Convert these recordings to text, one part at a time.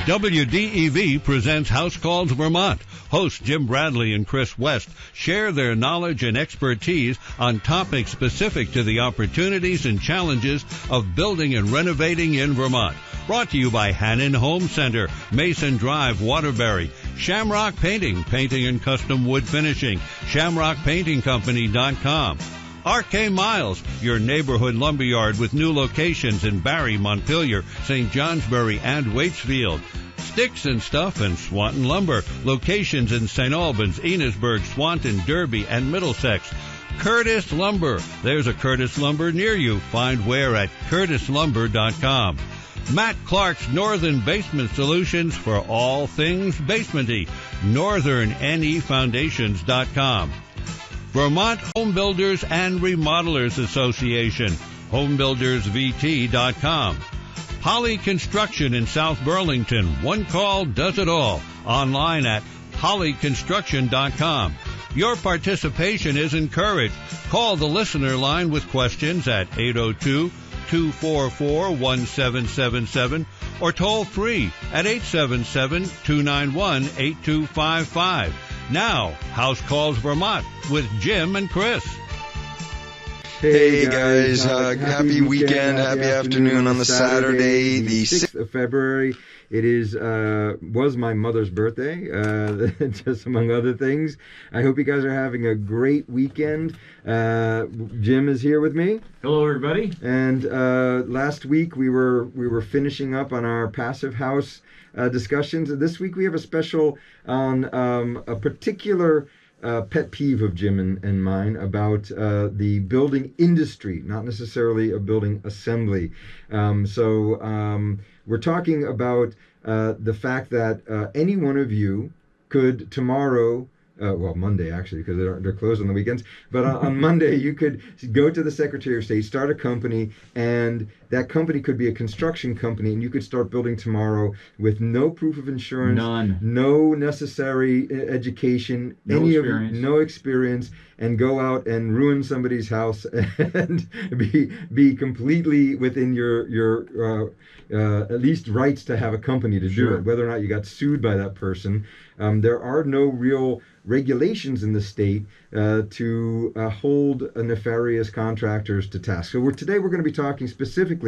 WDEV presents House Calls Vermont. Hosts Jim Bradley and Chris West share their knowledge and expertise on topics specific to the opportunities and challenges of building and renovating in Vermont. Brought to you by Hannon Home Center, Mason Drive, Waterbury, Shamrock Painting, painting and custom wood finishing, shamrockpaintingcompany.com. RK Miles, your neighborhood lumberyard with new locations in Barry, Montpelier, St. Johnsbury, and Waitsfield. Sticks and Stuff and Swanton Lumber, locations in St. Albans, Enosburg, Swanton, Derby, and Middlesex. Curtis Lumber, there's a Curtis Lumber near you. Find where at curtislumber.com. Matt Clark's Northern Basement Solutions for all things basementy. northernnefoundations.com. Vermont Homebuilders and Remodelers Association, homebuildersvt.com. Holly Construction in South Burlington, one call does it all. Online at hollyconstruction.com. Your participation is encouraged. Call the listener line with questions at 802-244-1777 or toll free at 877-291-8255. Now, House Calls Vermont with Jim and Chris. Hey guys, happy weekend, happy afternoon on the Saturday, the 6th of February. It was my mother's birthday, just among other things. I hope you guys are having a great weekend. Jim is here with me. Hello, everybody. And last week we were finishing up on our passive house discussions. And this week we have a special on a particular pet peeve of Jim and mine about the building industry, not necessarily a building assembly. We're talking about the fact that any one of you could tomorrow, Monday actually, because they're closed on the weekends, but on Monday you could go to the Secretary of State, start a company, and that company could be a construction company, and you could start building tomorrow with no proof of insurance, none, no necessary education, no experience, and go out and ruin somebody's house and be completely within your at least rights to have a company to do it, whether or not you got sued by that person. There are no real regulations in the state to hold nefarious contractors to task. So today we're going to be talking specifically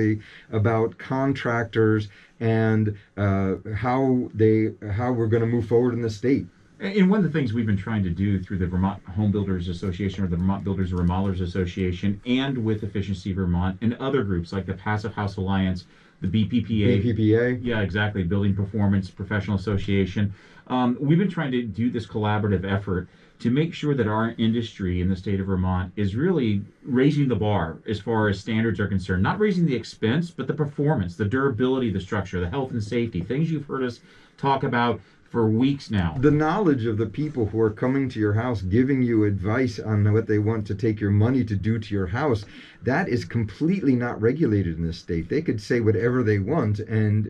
about contractors and how we're going to move forward in the state. And one of the things we've been trying to do through the Vermont Homebuilders Association or the Vermont Builders and Remodelers Association and with Efficiency Vermont and other groups like the Passive House Alliance, the BPPA. Yeah, exactly. Building Performance Professional Association. We've been trying to do this collaborative effort to make sure that our industry in the state of Vermont is really raising the bar as far as standards are concerned. Not raising the expense, but the performance, the durability, the structure, the health and safety, things you've heard us talk about for weeks now. The knowledge of the people who are coming to your house, giving you advice on what they want to take your money to do to your house, that is completely not regulated in this state. They could say whatever they want, and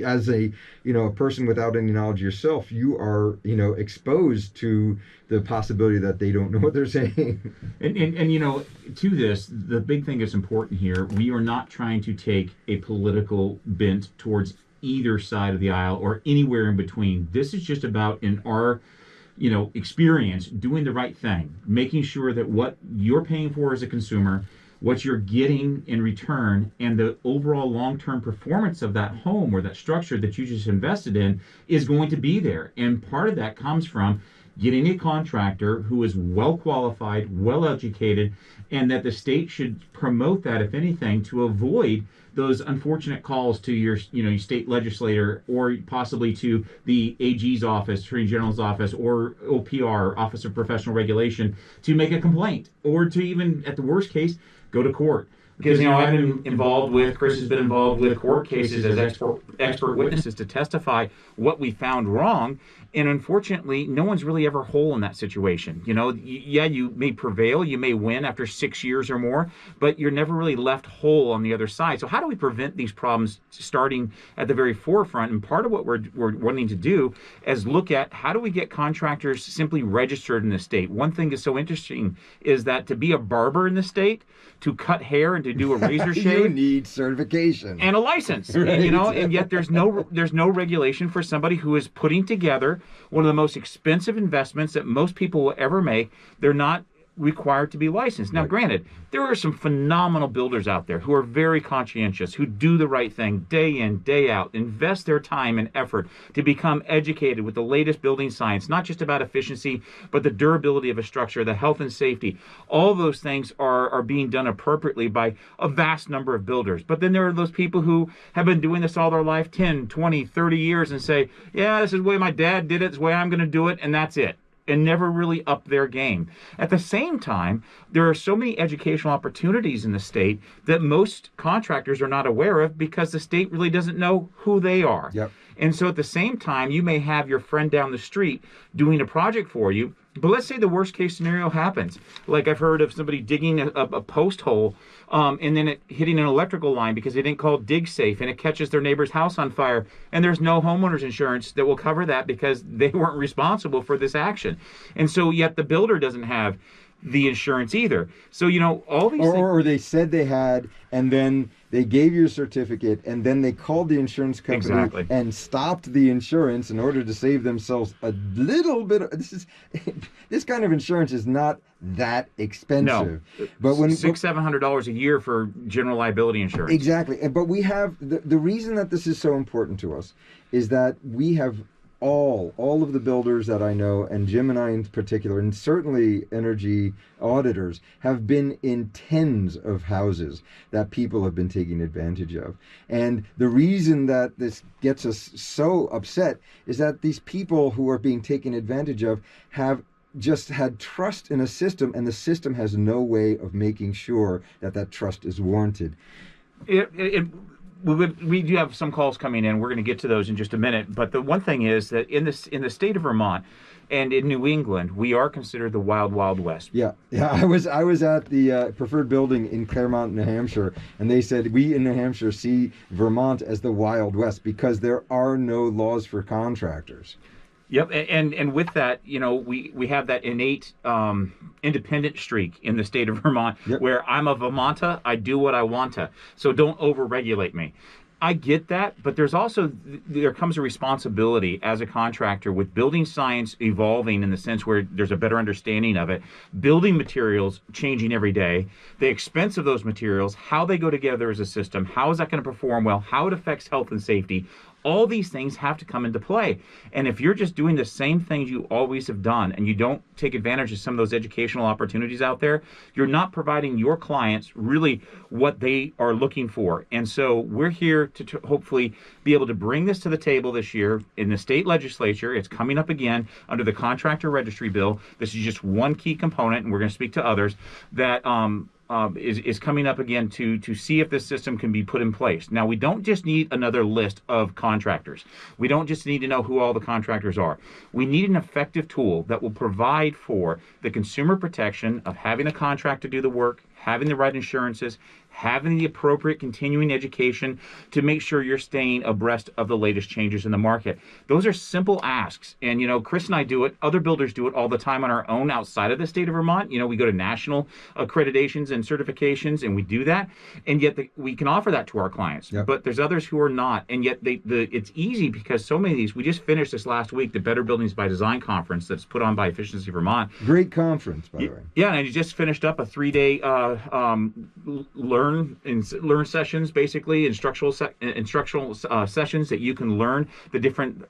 as a person without any knowledge yourself, you are exposed to the possibility that they don't know what they're saying. And to this, the big thing that's important here, we are not trying to take a political bent towards either side of the aisle or anywhere in between. This is just about, in our experience, doing the right thing, making sure that what you're paying for as a consumer, what you're getting in return, and the overall long-term performance of that home or that structure that you just invested in is going to be there. And part of that comes from getting a contractor who is well qualified, well educated, and that the state should promote that, if anything, to avoid those unfortunate calls to your state legislator or possibly to the AG's office, Attorney General's office, or OPR, Office of Professional Regulation, to make a complaint, or to even, at the worst case, go to court. Because, I've been involved with, Chris has been involved with court cases as expert witnesses to testify what we found wrong. And unfortunately, no one's really ever whole in that situation. You may prevail, you may win after 6 years or more, but you're never really left whole on the other side. So how do we prevent these problems starting at the very forefront? And part of what we're wanting to do is look at how do we get contractors simply registered in the state. One thing that's so interesting is that to be a barber in the state, to cut hair and to do a razor shave. You need certification and a license, right. and yet there's no regulation for somebody who is putting together one of the most expensive investments that most people will ever make. They're not required to be licensed. Now, granted, there are some phenomenal builders out there who are very conscientious, who do the right thing day in, day out, invest their time and effort to become educated with the latest building science, not just about efficiency, but the durability of a structure, the health and safety. All those things are being done appropriately by a vast number of builders. But then there are those people who have been doing this all their life, 10, 20, 30 years, and say, yeah, this is the way my dad did it, it's the way I'm going to do it, and that's it. And never really up their game. At the same time, there are so many educational opportunities in the state that most contractors are not aware of because the state really doesn't know who they are. Yep. And so at the same time, you may have your friend down the street doing a project for you, but let's say the worst case scenario happens. Like I've heard of somebody digging a post hole and then it hitting an electrical line because they didn't call dig safe, and it catches their neighbor's house on fire, and there's no homeowner's insurance that will cover that because they weren't responsible for this action. And so yet the builder doesn't have the insurance either. So, all these things. Or they said they had, and then they gave you a certificate, and then they called the insurance company and stopped the insurance in order to save themselves a little bit. This kind of insurance is not that expensive. No, but when $600-700 a year for general liability insurance. Exactly. But we have the reason that this is so important to us is that we have all of the builders that I know, and Jim and I in particular, and certainly energy auditors, have been in tens of houses that people have been taking advantage of. And the reason that this gets us so upset is that these people who are being taken advantage of have just had trust in a system, and the system has no way of making sure that trust is warranted. We do have some calls coming in. We're going to get to those in just a minute. But the one thing is that in the state of Vermont and in New England, we are considered the wild, wild west. Yeah. I was at the preferred building in Claremont, New Hampshire, and they said we in New Hampshire see Vermont as the wild west because there are no laws for contractors. Yep, and with that, we have that innate independent streak in the state of Vermont, where I'm a Vermonter, I do what I want to, so don't overregulate me. I get that, but there comes a responsibility as a contractor with building science evolving in the sense where there's a better understanding of it, building materials changing every day, the expense of those materials, how they go together as a system, how is that going to perform well, how it affects health and safety. All these things have to come into play. And if you're just doing the same things you always have done and you don't take advantage of some of those educational opportunities out there, you're not providing your clients really what they are looking for. And so we're here to hopefully be able to bring this to the table this year in the state legislature. It's coming up again under the Contractor Registry bill. This is just one key component, and we're going to speak to others, that is coming up again to see if this system can be put in place. Now, we don't just need another list of contractors. We don't just need to know who all the contractors are. We need an effective tool that will provide for the consumer protection of having a contractor do the work, having the right insurances, having the appropriate continuing education to make sure you're staying abreast of the latest changes in the market. Those are simple asks. And, Chris and I do it. Other builders do it all the time on our own outside of the state of Vermont. We go to national accreditations and certifications, and we do that. And yet we can offer that to our clients. Yep. But there's others who are not. And yet it's easy because so many of these, we just finished this last week, the Better Buildings by Design conference that's put on by Efficiency Vermont. Great conference, by the way. Yeah, and you just finished up a 3-day learn sessions, basically instructional sessions that you can learn the different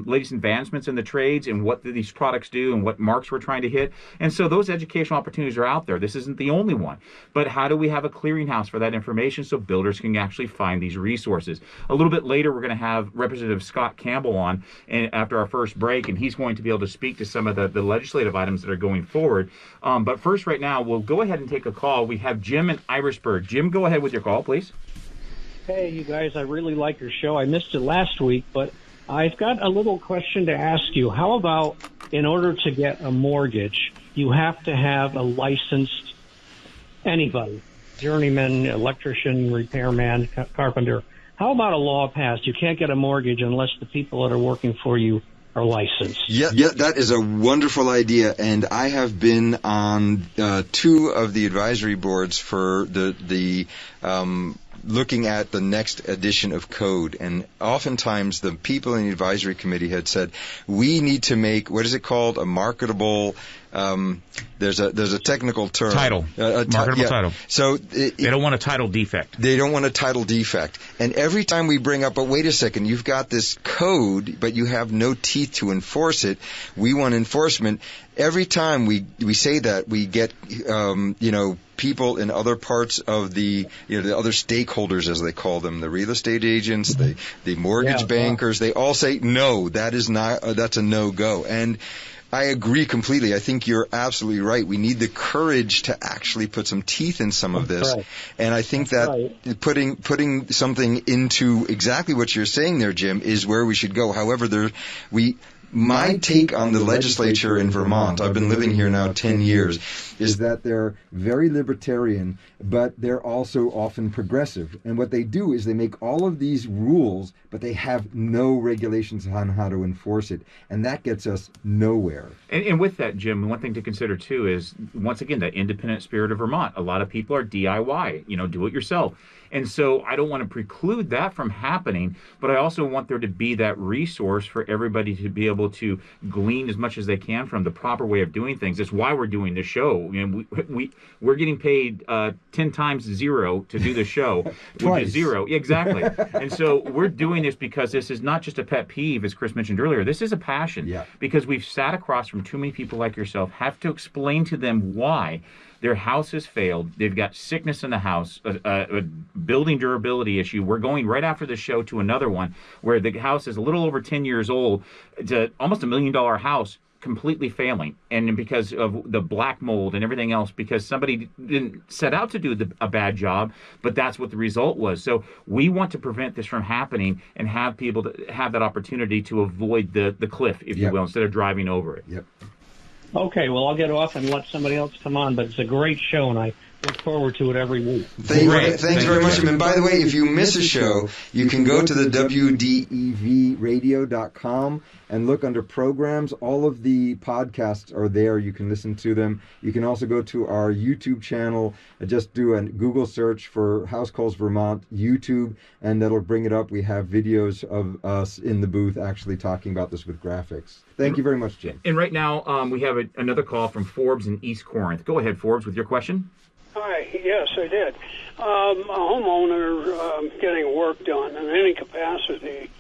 latest advancements in the trades and what these products do and what marks we're trying to hit. And so those educational opportunities are out there. This isn't the only one, but how do we have a clearinghouse for that information so builders can actually find these resources? A little bit later, we're going to have Representative Scott Campbell on after our first break, and he's going to be able to speak to some of the legislative items that are going forward. But first, right now, we'll go ahead and take a call. We have Jim in Irisburg. Jim, go ahead with your call, please. Hey, you guys, I really like your show. I missed it last week, but I've got a little question to ask you. How about in order to get a mortgage, you have to have a licensed anybody, journeyman, electrician, repairman, carpenter. How about a law passed? You can't get a mortgage unless the people that are working for you are licensed. Yeah, that is a wonderful idea, and I have been on 2 of the advisory boards for the looking at the next edition of code, and oftentimes the people in the advisory committee had said we need to make, what is it called, a marketable. There's a technical term. Title. Marketable title. So they don't want a title defect. They don't want a title defect. And every time we bring up, but wait a second, you've got this code, but you have no teeth to enforce it. We want enforcement. Every time we say that, we get, people in other parts of the other stakeholders, as they call them, the real estate agents, the mortgage bankers, they all say, no, that's a no-go. And I agree completely. I think you're absolutely right. We need the courage to actually put some teeth in some of this. Right. And I think putting something into exactly what you're saying there, Jim, is where we should go. However, my take on the legislature in Vermont, I've been living here now 10 years, is that they're very libertarian, but they're also often progressive. And what they do is they make all of these rules, but they have no regulations on how to enforce it. And that gets us nowhere. And with that, Jim, one thing to consider, too, is, once again, that independent spirit of Vermont. A lot of people are DIY, do it yourself. And so I don't want to preclude that from happening, but I also want there to be that resource for everybody to be able to glean as much as they can from the proper way of doing things. That's why we're doing the show. We're getting paid 10 times zero to do the show, which is zero. Exactly. And so we're doing this because this is not just a pet peeve, as Chris mentioned earlier. This is a passion. Yeah. Because we've sat across from too many people like yourself, have to explain to them why their house has failed. They've got sickness in the house, a building durability issue. We're going right after the show to another one where the house is a little over 10 years old. It's almost $1 million house, completely failing. And because of the black mold and everything else, because somebody didn't set out to do a bad job, but that's what the result was. So we want to prevent this from happening and have people to have that opportunity to avoid the cliff, if you will, instead of driving over it. Yep. Okay, well, I'll get off and let somebody else come on, but it's a great show, and I look forward to it every week. Thanks very much. And by the way, if you miss a show, you can go to the wdevradio.com and look under programs. All of the podcasts are there. You can listen to them. You can also go to our YouTube channel. Just do a Google search for House Calls Vermont YouTube, and that'll bring it up. We have videos of us in the booth actually talking about this with graphics. Thank you very much, Jim. And right now, we have another call from Forbes in East Corinth. Go ahead, Forbes, with your question. Hi, yes, I did. A homeowner getting work done in any capacity,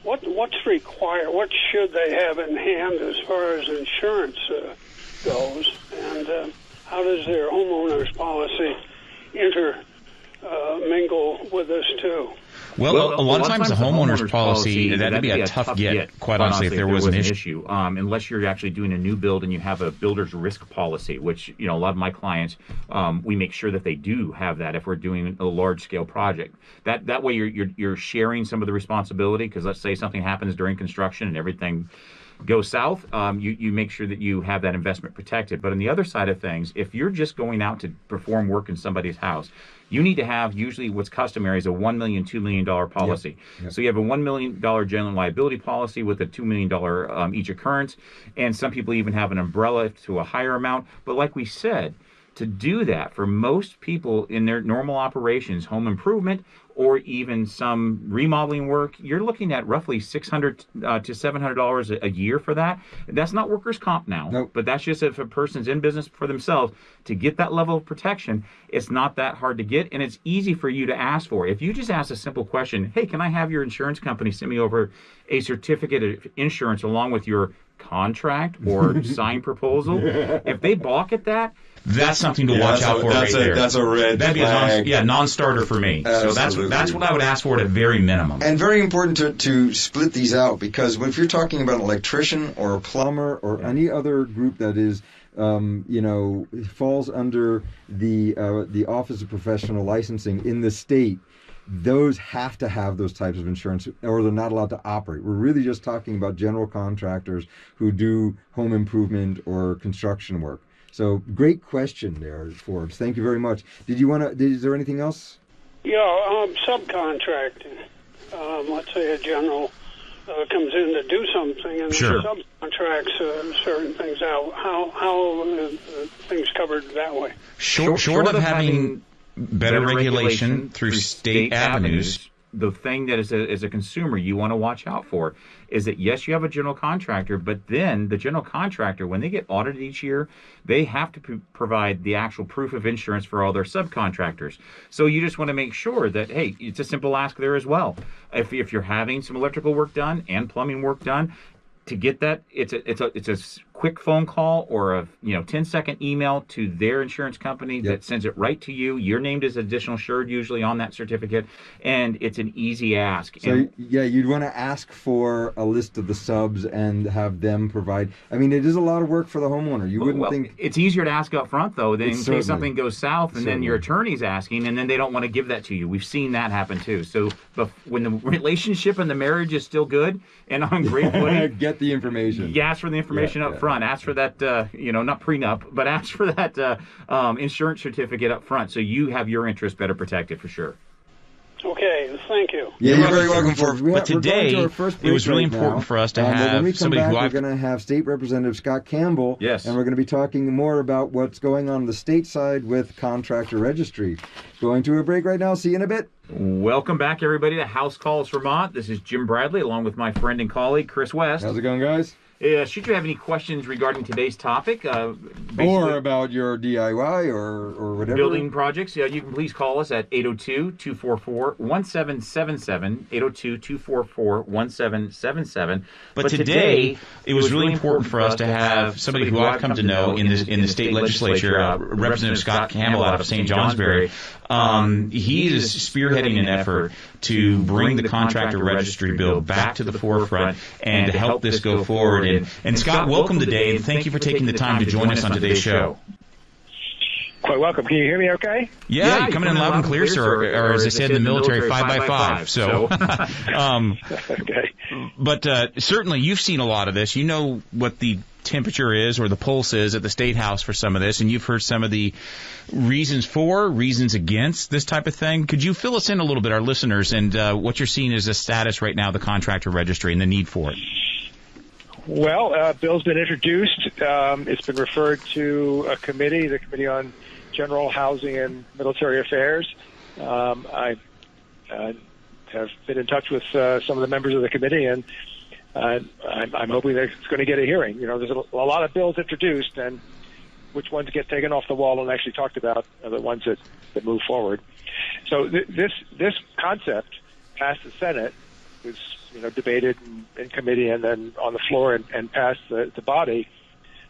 what's required? What should they have in hand as far as insurance goes? And how does their homeowner's policy intermingle with this, too? Well, a lot of times the homeowner's policy, that'd be a tough get, quite honestly, if there was an issue. Unless you're actually doing a new build and you have a builder's risk policy, which, a lot of my clients, we make sure that they do have that if we're doing a large-scale project. That way you're sharing some of the responsibility, because let's say something happens during construction and everything goes south, you make sure that you have that investment protected. But on the other side of things, if you're just going out to perform work in somebody's house, you need to have, usually what's customary is a $1 million, $2 million policy. Yep. So you have a $1 million general liability policy with a $2 million each occurrence, and some people even have an umbrella to a higher amount. But like we said, to do that, for most people in their normal operations, home improvement, or even some remodeling work, you're looking at roughly $600 to $700 a year for that. That's not workers' comp now, nope. But that's just if a person's in business for themselves. To get that level of protection, it's not that hard to get, and it's easy for you to ask for. If you just ask a simple question, hey, can I have your insurance company send me over a certificate of insurance along with your contract or signed proposal? If they balk at that, that's something to watch out for right there. That's a red flag. Non-starter for me. Absolutely. So that's what I would ask for at a very minimum. And very important to split these out, because if you're talking about an electrician or a plumber or any other group that is, falls under the Office of Professional Licensing in the state, those have to have those types of insurance, or they're not allowed to operate. We're really just talking about general contractors who do home improvement or construction work. So great question there, Forbes. Thank you very much. Is there anything else? Yeah, subcontracting. Let's say a general comes in to do something and Sure. subcontracts certain things out. How are things covered that way? Short of having better regulation through state avenues, the thing that as a consumer you want to watch out for is that, yes, you have a general contractor, but then the general contractor, when they get audited each year, they have to provide the actual proof of insurance for all their subcontractors. So you just want to make sure that, hey, it's a simple ask there as well. If you're having some electrical work done and plumbing work done, to get that, it's a quick phone call or a 10-second email to their insurance company that sends it right to you. You're named as additional insured usually on that certificate, and it's an easy ask. So you'd want to ask for a list of the subs and have them provide. I mean, it is a lot of work for the homeowner. You wouldn't think it's easier to ask up front though, than in case something goes south and then your attorney's asking and then they don't want to give that to you. We've seen that happen too. So, but when the relationship and the marriage is still good and on great footing, get the information. You ask for the information up front. Ask for that, not prenup, but ask for that insurance certificate up front so you have your interests better protected for sure. Okay, thank you. Yeah, you're very welcome for. But today, it was really important for us to have when we come somebody back, who we're going to have State Representative Scott Campbell. Yes. And we're going to be talking more about what's going on the state side with Contractor Registry. Going to a break right now. See you in a bit. Welcome back, everybody, to House Calls Vermont. This is Jim Bradley, along with my friend and colleague, Chris West. How's it going, guys? Should you have any questions regarding today's topic, or about your DIY or whatever building projects, you can please call us at 802-244-1777, 802-244-1777. But today, it was really important for us to have somebody who I've come to know in the state legislature, Representative Scott Campbell out of St. Johnsbury. He is spearheading an effort to bring the Contractor Registry bill back to the forefront and to help this go forward. And Scott, welcome today, and thank you for taking the time to join us on today's show. Quite welcome. Can you hear me okay? Yeah, you're coming in loud and clear, sir, or as I said in the military, 5x5. So, okay. But certainly you've seen a lot of this. You know what the temperature is or the pulse is at the State House for some of this, and you've heard some of the reasons for, reasons against this type of thing. Could you fill us in a little bit, our listeners, and what you're seeing as the status right now of the Contractor Registry and the need for it? Well, bill's been introduced. It's been referred to a committee, the Committee on General Housing and Military Affairs. I have been in touch with some of the members of the committee, and I'm hoping that it's going to get a hearing. There's a lot of bills introduced, and which ones get taken off the wall and actually talked about are the ones that move forward. So this concept passed the Senate, was debated in committee and then on the floor and passed the body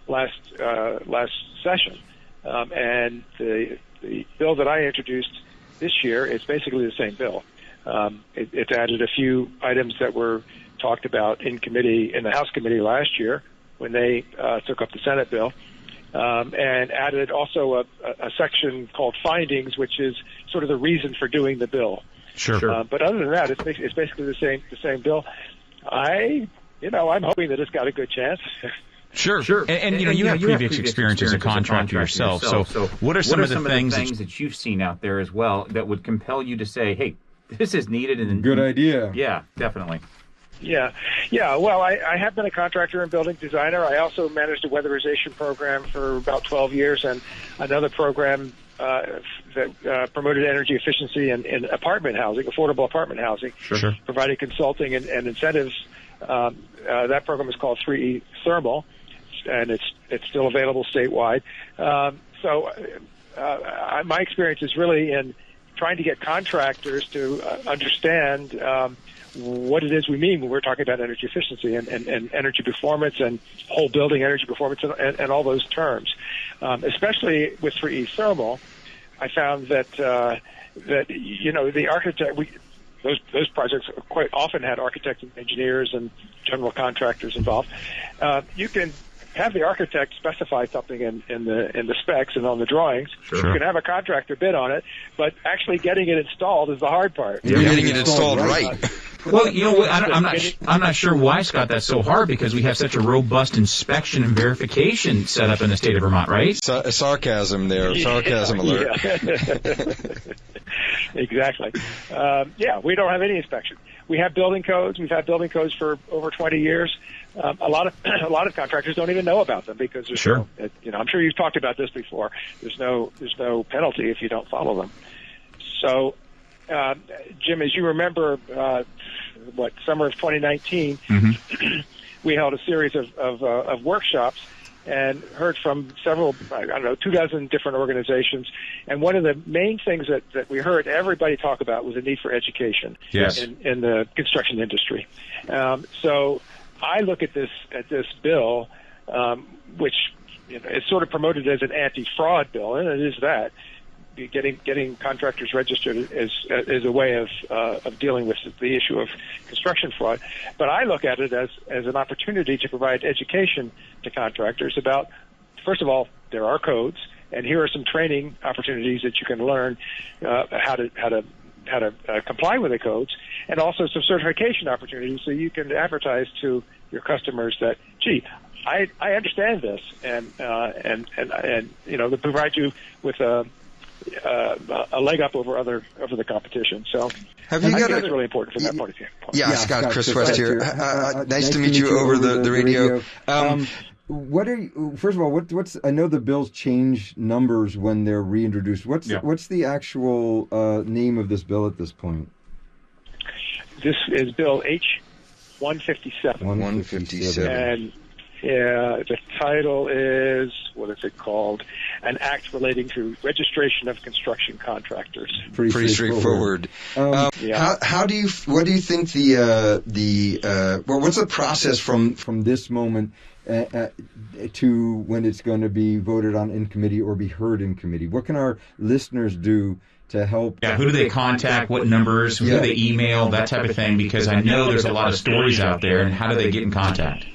last session. And the bill that I introduced this year is basically the same bill. It's added a few items that were talked about in the House committee last year when they took up the Senate bill, and added also a section called findings, which is sort of the reason for doing the bill. Sure. But other than that, it's basically the same bill. I'm hoping that it's got a good chance. Sure. And you have previous experience as a contractor yourself. So what are some of the things that you've seen out there as well that would compel you to say, hey, this is needed? And good idea. Yeah, definitely. Yeah. Well, I have been a contractor and building designer. I also managed a weatherization program for about 12 years and another program that promoted energy efficiency in apartment housing, affordable apartment housing, providing consulting and incentives. That program is called 3E Thermal, and it's still available statewide. So my experience is really in trying to get contractors to understand what it is we mean when we're talking about energy efficiency and energy performance and whole building energy performance and all those terms. Especially with 3E Thermal, I found that the architect, those projects quite often had architects and engineers and general contractors involved. You can have the architect specify something in the specs and on the drawings. You can have a contractor bid on it, but actually getting it installed is the hard part. Yeah, getting it installed right. Well, I'm not sure why, Scott, that's so hard, because we have such a robust inspection and verification set up in the state of Vermont, right? Sarcasm there, sarcasm alert. Yeah. Exactly. We don't have any inspection. we have building codes. We've had building codes for over 20 years. A lot of contractors don't even know about them because there's sure. I'm sure you've talked about this before. There's no penalty if you don't follow them. So, Jim, as you remember, summer of 2019, mm-hmm. we held a series of workshops and heard from several, 24 different organizations. And one of the main things that we heard everybody talk about was the need for education yes. in the construction industry. So I look at this bill, which is sort of promoted as an anti-fraud bill, and it is that. Getting contractors registered is a way of dealing with the issue of construction fraud. But I look at it as an opportunity to provide education to contractors about, first of all, there are codes, and here are some training opportunities that you can learn how to comply with the codes, and also some certification opportunities so you can advertise to your customers that, gee, I understand this, and to provide you with a leg up over the competition. So I think that's really important from that point of view. Yeah, Scott, Chris West here. Nice to meet you over the radio. First of all, what's I know the bills change numbers when they're reintroduced. What's the actual name of this bill at this point? This is Bill H-157. 157. And the title is, what is it called? An Act Relating to Registration of Construction Contractors. Pretty straightforward. What do you think what's the process from this moment to when it's going to be voted on in committee or be heard in committee? What can our listeners do to help? Yeah, who do they contact? What numbers? Who do they email? That type of thing, because I know there's a lot of stories out there, and how do they get in contact?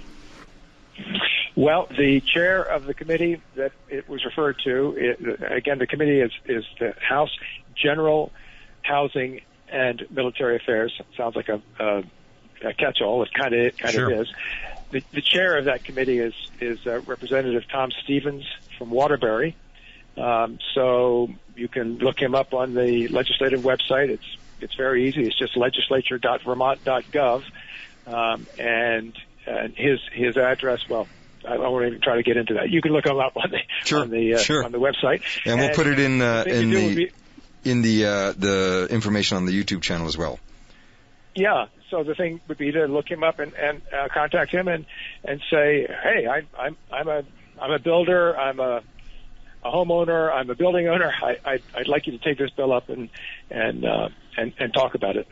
Well, the chair of the committee that it was referred to, again, the committee is the House General Housing and Military Affairs. Sounds like a catch-all. It kind of is. The chair of that committee is Representative Tom Stevens from Waterbury. So you can look him up on the legislative website. It's very easy. It's just legislature.vermont.gov, and his address. Well, I won't even try to get into that. You can look him up on the website, and we'll put it in the information on the YouTube channel as well. Yeah. So the thing would be to look him up and contact him and say, hey, I'm a builder, I'm a homeowner, I'm a building owner. I'd like you to take this bill up and talk about it.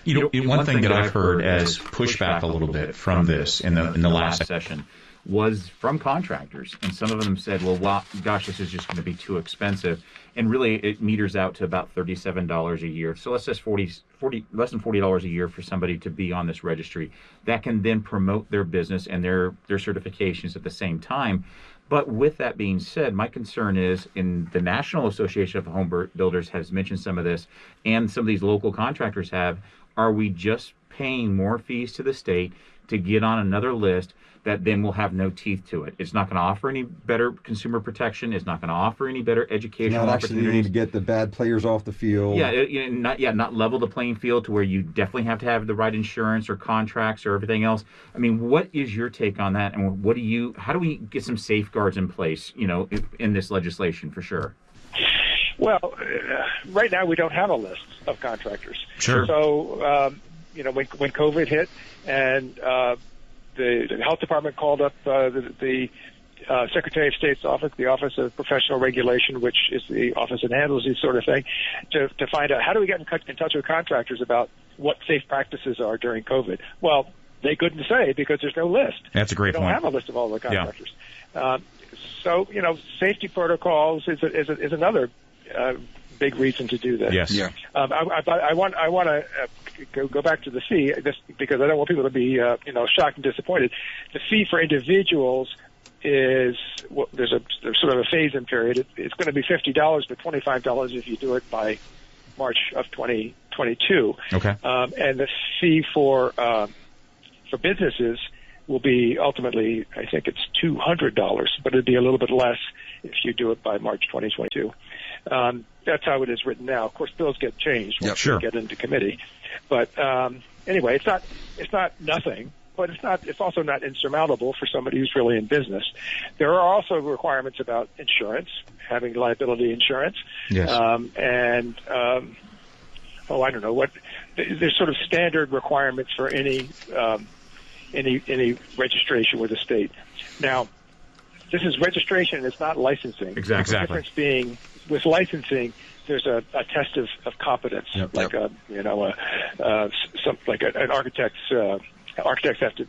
One thing that I've heard as pushback a little bit from this in the last session was from contractors, and some of them said, well, gosh, this is just going to be too expensive, and really it meters out to about $37 a year. So let's just less than $40 a year for somebody to be on this registry that can then promote their business and their certifications at the same time. But with that being said, my concern is, in the National Association of Home Builders has mentioned some of this, and some of these local contractors have, are we just paying more fees to the state to get on another list that then will have no teeth to it? It's not going to offer any better consumer protection. It's not going to offer any better educational opportunities to get the bad players off the field. Not level the playing field to where you definitely have to have the right insurance or contracts or everything else. I mean, what is your take on that, and how do we get some safeguards in place, in this legislation for sure? Well, right now we don't have a list of contractors. Sure. So, when COVID hit and the health department called up the Secretary of State's office, the Office of Professional Regulation, which is the office that handles these sort of thing, to find out how do we get in touch with contractors about what safe practices are during COVID. Well, they couldn't say because there's no list. That's a great point. They don't have a list of all the contractors. Yeah. So safety protocols is another big reason to do that. Yes. Yeah. I want to go back to the fee, because I don't want people to be shocked and disappointed. The fee for individuals is there's sort of a phase-in period. It's going to be $50, but $25 if you do it by March of 2022. Okay. And the fee for businesses will be ultimately, I think it's $200, but it'd be a little bit less if you do it by March 2022. That's how it is written now. Of course, bills get changed once sure. they get into committee. But anyway, it's not nothing, but it's also not insurmountable for somebody who's really in business. There are also requirements about insurance, having liability insurance, yes. I don't know what. There's sort of standard requirements for any registration with the state. Now, this is registration; it's not licensing. Exactly. The difference being with licensing, there's a test of competence, an architect's. Architects have to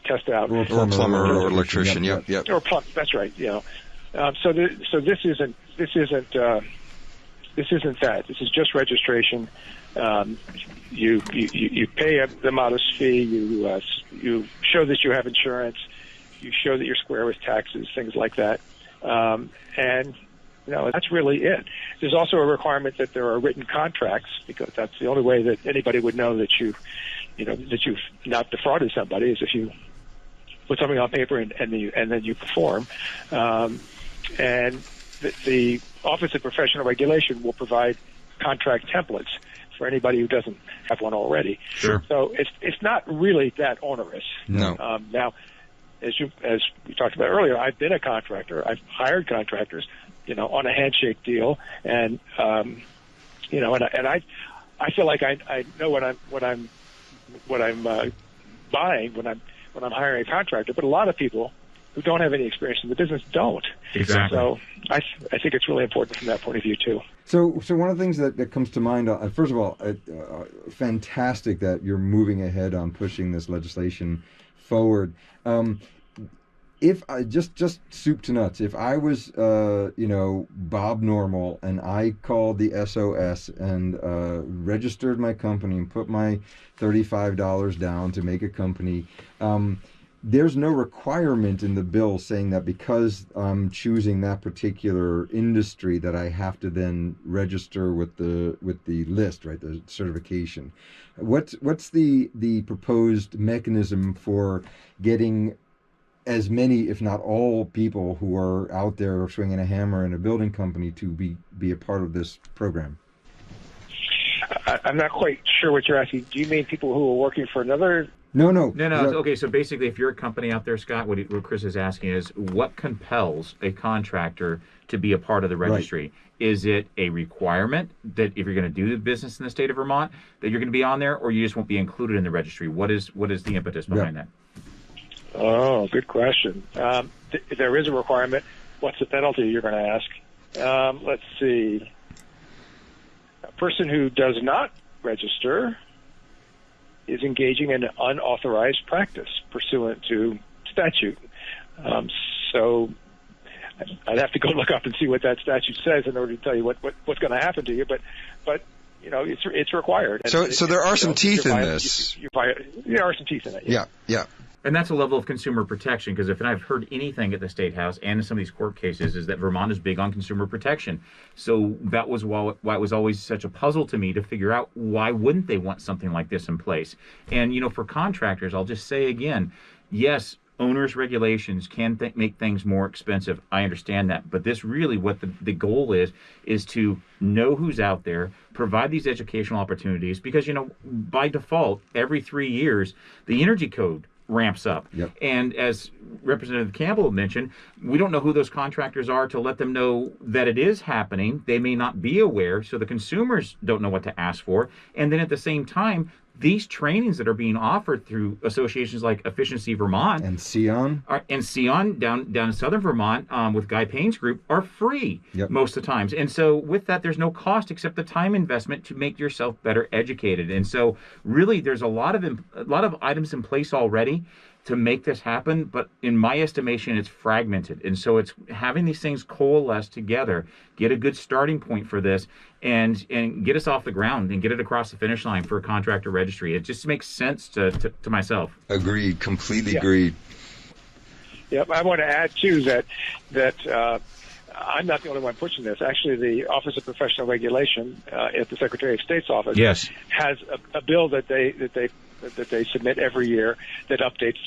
test out, or a plumber or electrician. Yep. Or that's right. So this isn't that. This is just registration. You pay the modest fee. You show that you have insurance. You show that you're square with taxes, things like that. And that's really it. There's also a requirement that there are written contracts, because that's the only way that anybody would know that you've not defrauded somebody, is if you put something on paper and then you perform. And the Office of Professional Regulation will provide contract templates for anybody who doesn't have one already. Sure. So it's not really that onerous. No. Now, as we talked about earlier, I've been a contractor. I've hired contractors, on a handshake deal, and I feel like I know what I'm buying when I'm hiring a contractor. But a lot of people who don't have any experience in the business don't. Exactly. So I think it's really important from that point of view too. So one of the things that comes to mind, first of all, fantastic that you're moving ahead on pushing this legislation forward. If I just soup to nuts, if I was Bob Normal and I called the SOS and registered my company and put my $35 down to make a company, there's no requirement in the bill saying that because I'm choosing that particular industry that I have to then register with the list, right? The certification. What's the proposed mechanism for getting as many, if not all, people who are out there swinging a hammer in a building company to be a part of this program? I'm not quite sure what you're asking. Do you mean people who are working for another? No. Okay, so basically, if you're a company out there, Scott, what Chris is asking is, what compels a contractor to be a part of the registry? Right. Is it a requirement that if you're going to do the business in the state of Vermont, that you're going to be on there, or you just won't be included in the registry? What is the impetus behind that? Oh, good question. There is a requirement. What's the penalty, you're going to ask? Let's see. A person who does not register is engaging in unauthorized practice pursuant to statute. So I'd have to go look up and see what that statute says in order to tell you what's going to happen to you. But it's required. So there are some teeth in this. There are some teeth in it. Yeah. And that's a level of consumer protection, because if I've heard anything at the State House and in some of these court cases, is that Vermont is big on consumer protection. So that was why it was always such a puzzle to me to figure out, why wouldn't they want something like this in place? And, for contractors, I'll just say again, yes, onerous regulations can make things more expensive. I understand that. But this really, what the goal is to know who's out there, provide these educational opportunities, because, by default, every 3 years, the energy code ramps up. Yep. And as Representative Campbell mentioned, we don't know who those contractors are to let them know that it is happening. They may not be aware, so the consumers don't know what to ask for. And then at the same time, these trainings that are being offered through associations like Efficiency Vermont and Sion down in Southern Vermont with Guy Payne's group are free most of the times. And so with that, there's no cost except the time investment to make yourself better educated. And so really, there's a lot of items in place already to make this happen, but in my estimation, it's fragmented. And so it's having these things coalesce together, get a good starting point for this, and get us off the ground and get it across the finish line for a contractor registry. It just makes sense to myself. Agreed, completely agreed. Yep, I want to add too that I'm not the only one pushing this. Actually, the Office of Professional Regulation at the Secretary of State's office has a bill that they submit every year that updates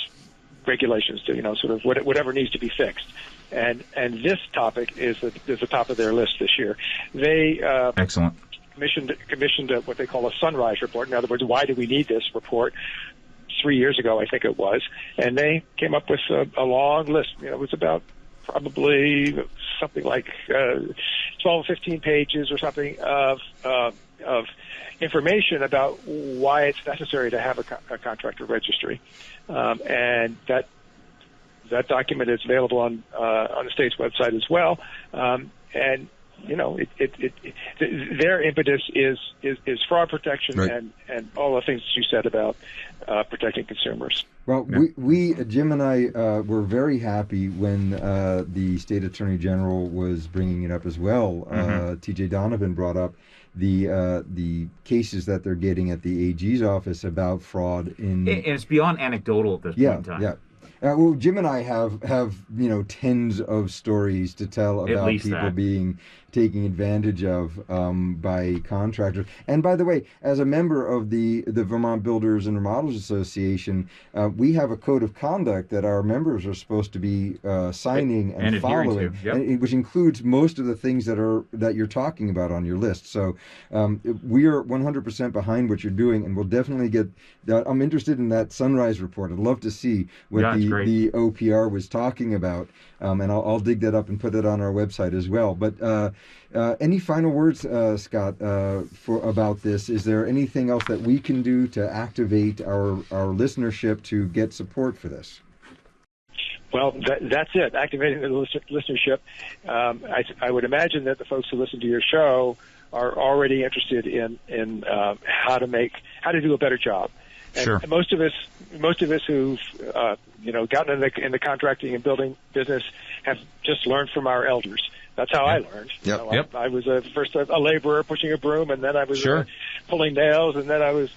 regulations to sort of whatever needs to be fixed. and this topic is the top of their list this year. They excellent commissioned what they call a sunrise report. In other words, why do we need this report? 3 years ago, I think it was, and they came up with a long list. It was about probably something like 12 or 15 pages or something of information about why it's necessary to have a contractor registry, and that document is available on the state's website as well. And their impetus is fraud protection, right, and all the things that you said about protecting consumers. Well, we Jim and I were very happy when the state attorney general was bringing it up as well. T.J. Donovan brought up the cases that they're getting at the AG's office about fraud in. And it's beyond anecdotal at this point in time. Yeah. Well, Jim and I have tens of stories to tell about people being taken advantage of by contractors. And by the way, as a member of the Vermont Builders and Remodelers Association, we have a code of conduct that our members are supposed to be signing and following, which includes most of the things that you're talking about on your list. So we are 100% behind what you're doing, and we'll definitely get that. I'm interested in that sunrise report. I'd love to see what the OPR was talking about, and I'll dig that up and put it on our website as well. But any final words, Scott, about this? Is there anything else that we can do to activate our listenership to get support for this? Well, that's it. Activating the listenership. I would imagine that the folks who listen to your show are already interested in how to do a better job. And sure. Most of us who've gotten in the contracting and building business have just learned from our elders. That's how I learned. Yep. I was first a laborer pushing a broom, and then I was pulling nails, and then I was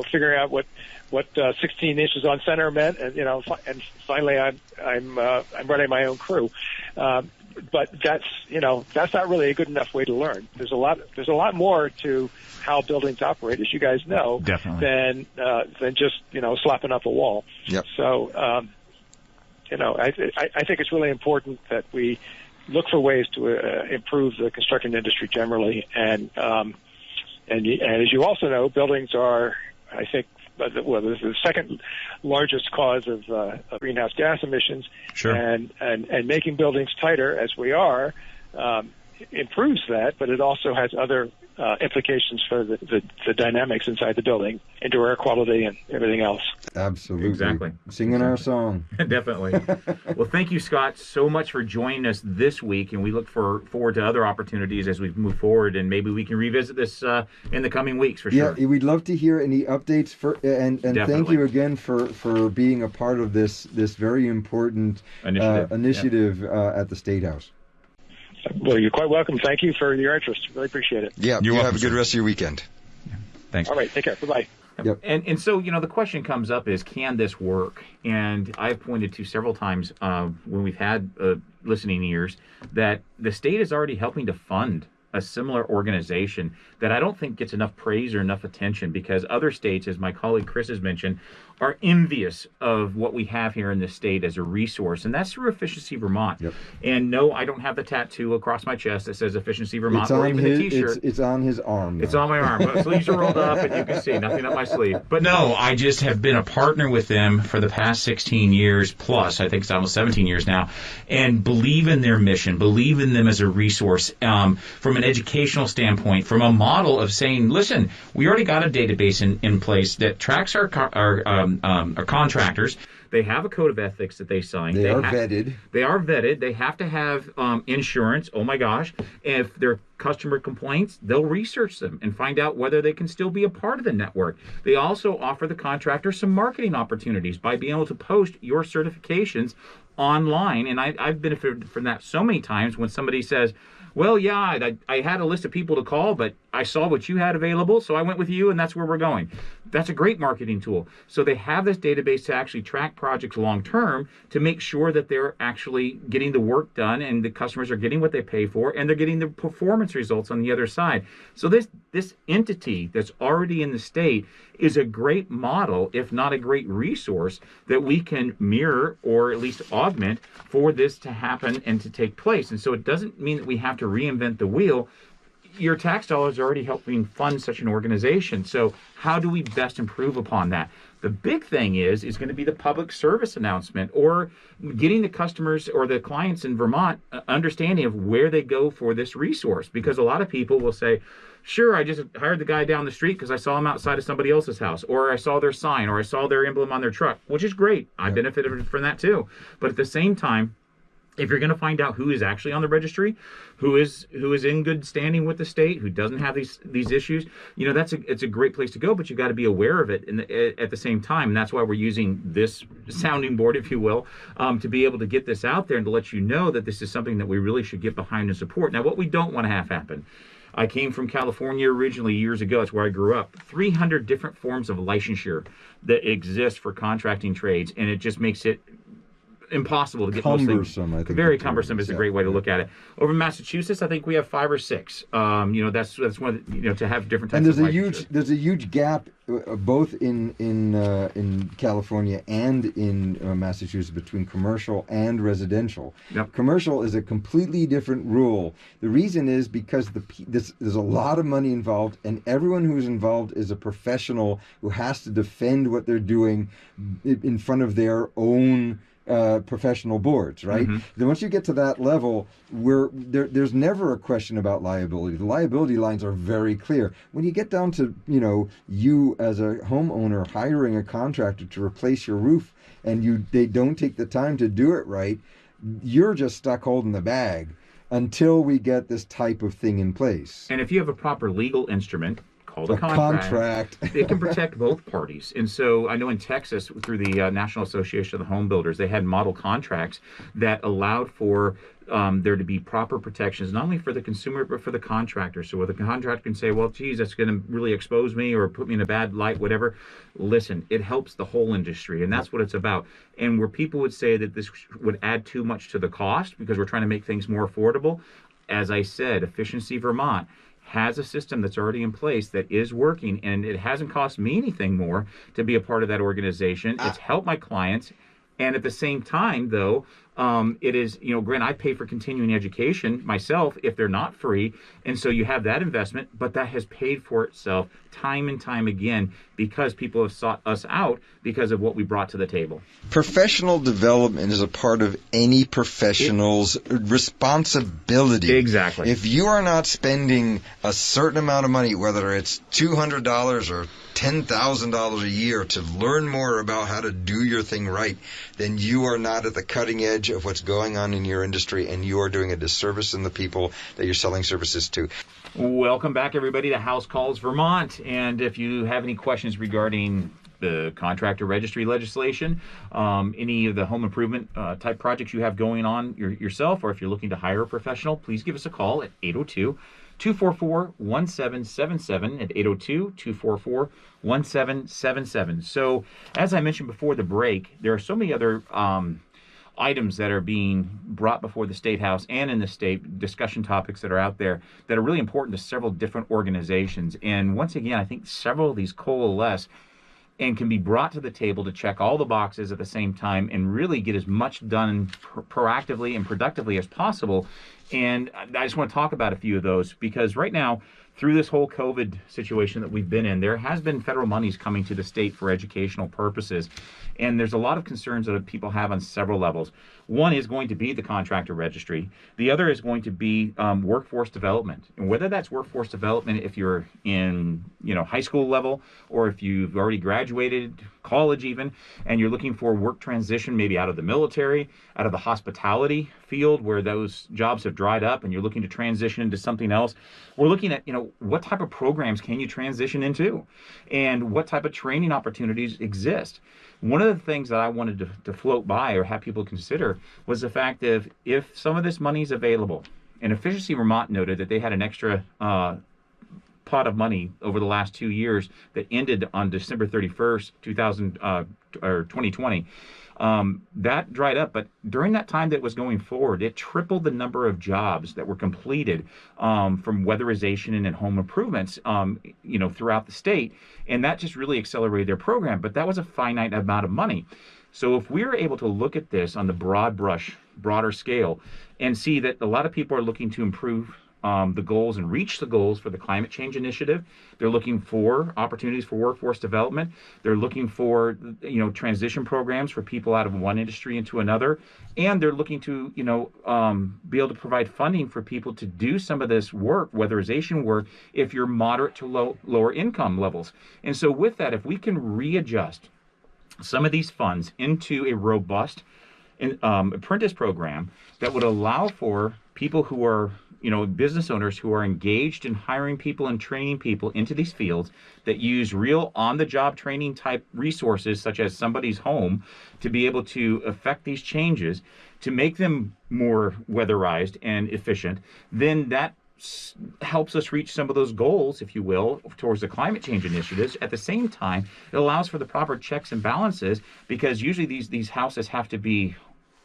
figuring out what 16 inches on center meant, and finally I'm running my own crew. But that's not really a good enough way to learn. There's a lot more to how buildings operate, as you guys know, than just slapping up a wall. Yep. So I think it's really important that we look for ways to improve the construction industry generally, and as you also know, buildings are, I think, the second largest cause of greenhouse gas emissions. Sure. And making buildings tighter, as we are, improves that, but it also has other implications for the dynamics inside the building, indoor air quality and everything else. Absolutely. Exactly. Singing our song. Definitely. Well, thank you, Scott, so much for joining us this week, and we look forward to other opportunities as we move forward, and maybe we can revisit this in the coming weeks for sure. Yeah, we'd love to hear any updates and thank you again for being a part of this very important initiative at the State House. Well, you're quite welcome. Thank you for your interest. Really appreciate it. Yeah, you have a good rest of your weekend. Yeah. Thanks. All right, take care. Bye-bye. Yep. And so, the question comes up is, can this work? And I've pointed to several times when we've had listening ears that the state is already helping to fund a similar organization that I don't think gets enough praise or enough attention, because other states, as my colleague Chris has mentioned, are envious of what we have here in this state as a resource, and that's through Efficiency Vermont. Yep. And no, I don't have the tattoo across my chest that says Efficiency Vermont, or even the T-shirt. It's on his arm. It's on my arm. My sleeves are rolled up, and you can see nothing up my sleeve. But no, I just have been a partner with them for the past 16 years plus. I think it's almost 17 years now, and believe in their mission, believe in them as a resource from an educational standpoint, from a model of saying, listen, we already got a database in place that tracks our contractors. They have a code of ethics that they sign. They are vetted. They are vetted. They have to have insurance. Oh my gosh. If there are customer complaints, they'll research them and find out whether they can still be a part of the network. They also offer the contractor some marketing opportunities by being able to post your certifications online. And I've benefited from that so many times when somebody says, Well, yeah, I had a list of people to call, but I saw what you had available, so I went with you, and that's where we're going. That's a great marketing tool. So they have this database to actually track projects long term to make sure that they're actually getting the work done and the customers are getting what they pay for and they're getting the performance results on the other side. So this entity that's already in the state is a great model, if not a great resource, that we can mirror or at least augment for this to happen and to take place. And so it doesn't mean that we have to reinvent the wheel. Your tax dollars are already helping fund such an organization. So how do we best improve upon that? The big thing is going to be the public service announcement, or getting the customers or the clients in Vermont understanding of where they go for this resource. Because a lot of people will say, sure, I just hired the guy down the street because I saw him outside of somebody else's house, or I saw their sign, or I saw their emblem on their truck, which is great. I benefited from that too. But at the same time, if you're going to find out who is actually on the registry, who is in good standing with the state, who doesn't have these issues, it's a great place to go. But you got to be aware of it at the same time. And that's why we're using this sounding board, if you will, to be able to get this out there and to let you know that this is something that we really should get behind and support. Now, what we don't want to have happen. I came from California originally years ago. That's where I grew up. 300 different forms of licensure that exist for contracting trades, and it just makes it impossible to get cumbersome. I think very cumbersome is a great way to look at it. Over in Massachusetts, I think we have 5 or 6. That's one to have different types. And there's a huge gap both in California and in Massachusetts between commercial and residential. Yep. Commercial is a completely different rule. The reason is because there's a lot of money involved, and everyone who's involved is a professional who has to defend what they're doing in front of their own professional boards, right? Mm-hmm. Then once you get to that level, there's never a question about liability. The liability lines are very clear. When you get down to, you as a homeowner hiring a contractor to replace your roof, and they don't take the time to do it right, you're just stuck holding the bag until we get this type of thing in place. And if you have a proper legal instrument called a contract. It can protect both parties. And so I know in Texas, through the National Association of the Homebuilders, they had model contracts that allowed for there to be proper protections, not only for the consumer, but for the contractor. So where the contractor can say, well, geez, that's going to really expose me or put me in a bad light, whatever. Listen, it helps the whole industry, and that's what it's about. And where people would say that this would add too much to the cost because we're trying to make things more affordable, as I said, Efficiency Vermont has a system that's already in place that is working, and it hasn't cost me anything more to be a part of that organization. It's helped my clients. And at the same time, though, it is, Grant, I pay for continuing education myself if they're not free. And so you have that investment, but that has paid for itself time and time again because people have sought us out because of what we brought to the table. Professional development is a part of any professional's responsibility. Exactly. If you are not spending a certain amount of money, whether it's $200 or $10,000 a year to learn more about how to do your thing right, then you are not at the cutting edge of what's going on in your industry, and you are doing a disservice in the people that you're selling services to. Welcome back, everybody, to House Calls Vermont. And if you have any questions regarding the Contractor Registry legislation, any of the home improvement type projects you have going on yourself, or if you're looking to hire a professional, please give us a call at 802-244-1777 at 802-244-1777. So, as I mentioned before the break, there are so many other items that are being brought before the State House and in the state, discussion topics that are out there that are really important to several different organizations. And once again, I think several of these coalesce and can be brought to the table to check all the boxes at the same time and really get as much done proactively and productively as possible. And I just want to talk about a few of those because right now, through this whole COVID situation that we've been in, there has been federal monies coming to the state for educational purposes. And there's a lot of concerns that people have on several levels. One is going to be the Contractor Registry. The other is going to be workforce development. And whether that's workforce development if you're in high school level, or if you've already graduated, college even, and you're looking for work transition maybe out of the military, out of the hospitality field where those jobs have dried up and you're looking to transition into something else. We're looking at, what type of programs can you transition into and what type of training opportunities exist. One of the things that I wanted to float by or have people consider was the fact of if some of this money is available And Efficiency Vermont noted that they had an extra pot of money over the last 2 years that ended on December 31st, 2020. That dried up, but during that time that was going forward, it tripled the number of jobs that were completed from weatherization and home improvements, throughout the state, and that just really accelerated their program. But that was a finite amount of money. So if we're able to look at this on the broader scale, and see that a lot of people are looking to improve the goals and reach the goals for the climate change initiative. They're looking for opportunities for workforce development. They're looking for, transition programs for people out of one industry into another. And they're looking to, be able to provide funding for people to do some of this work, weatherization work, if you're moderate to lower income levels. And so with that, if we can readjust some of these funds into a robust apprentice program that would allow for people who are, business owners who are engaged in hiring people and training people into these fields that use real on-the-job training type resources, such as somebody's home, to be able to affect these changes, to make them more weatherized and efficient, then that helps us reach some of those goals, if you will, towards the climate change initiatives. At the same time, it allows for the proper checks and balances, because usually these houses have to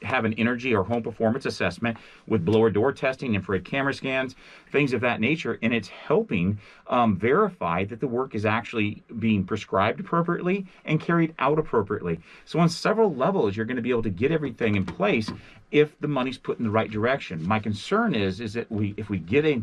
have an energy or home performance assessment with blower door testing, infrared camera scans, things of that nature, and it's helping verify that the work is actually being prescribed appropriately and carried out appropriately. So on several levels, you're going to be able to get everything in place if the money's put in the right direction. My concern is that if we get a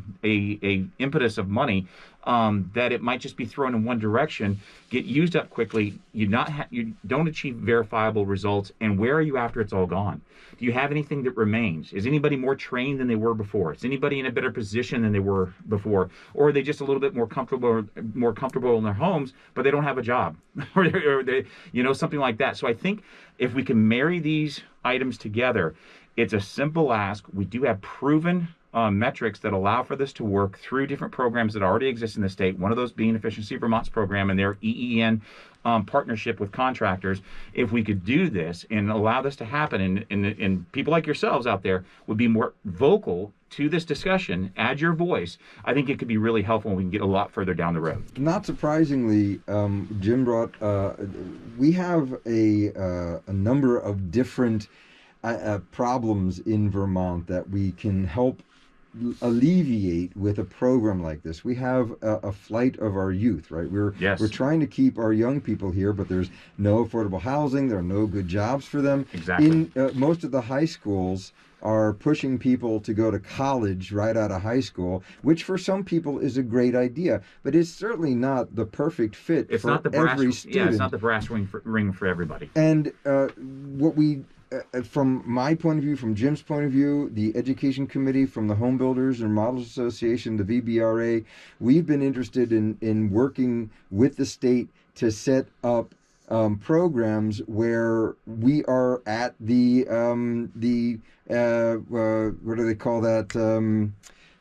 impetus of money, that it might just be thrown in one direction, get used up quickly, you don't achieve verifiable results, and where are you after it's all gone? Do you have anything that remains? Is anybody more trained than they were before? Is anybody in a better position than they were before? Or are they just a little bit more comfortable in their homes, but they don't have a job? or they, something like that. So I think if we can marry these items together, it's a simple ask. We do have proven metrics that allow for this to work through different programs that already exist in the state, one of those being Efficiency Vermont's program and their EEN partnership with contractors. If we could do this and allow this to happen, and people like yourselves out there would be more vocal to this discussion, add your voice, I think it could be really helpful and we can get a lot further down the road. Not surprisingly, Jim brought, we have a number of different problems in Vermont that we can help alleviate with a program like this. We have a flight of our youth, right? We're trying to keep our young people here, but there's no affordable housing. There are no good jobs for them. Exactly. Most of the high schools are pushing people to go to college right out of high school, which for some people is a great idea, but it's certainly not the perfect fit for every student. Yeah, it's not the brass ring for everybody. And what we from my point of view, from Jim's point of view, the Education Committee, from the Homebuilders and Remodelers Association, the VBRA, we've been interested in working with the state to set up programs where we are at the what do they call that?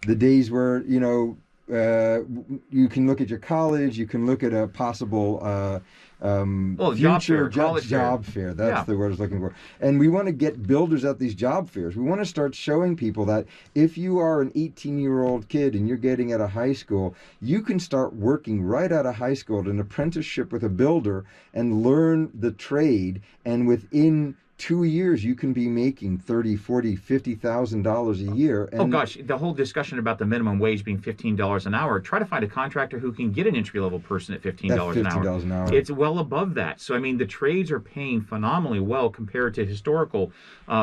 The days where you can look at your college, you can look at a possible future job fair. That's the word I was looking for. And we want to get builders at these job fairs. We want to start showing people that if you are an 18-year-old kid and you're getting out of high school, you can start working right out of high school at an apprenticeship with a builder and learn the trade, and within 2 years you can be making $30,000, $40,000, $50,000 a year. And the whole discussion about the minimum wage being $15 an hour, try to find a contractor who can get an entry-level person at $15 an hour. It's well above that. So, I mean, the trades are paying phenomenally well compared to historical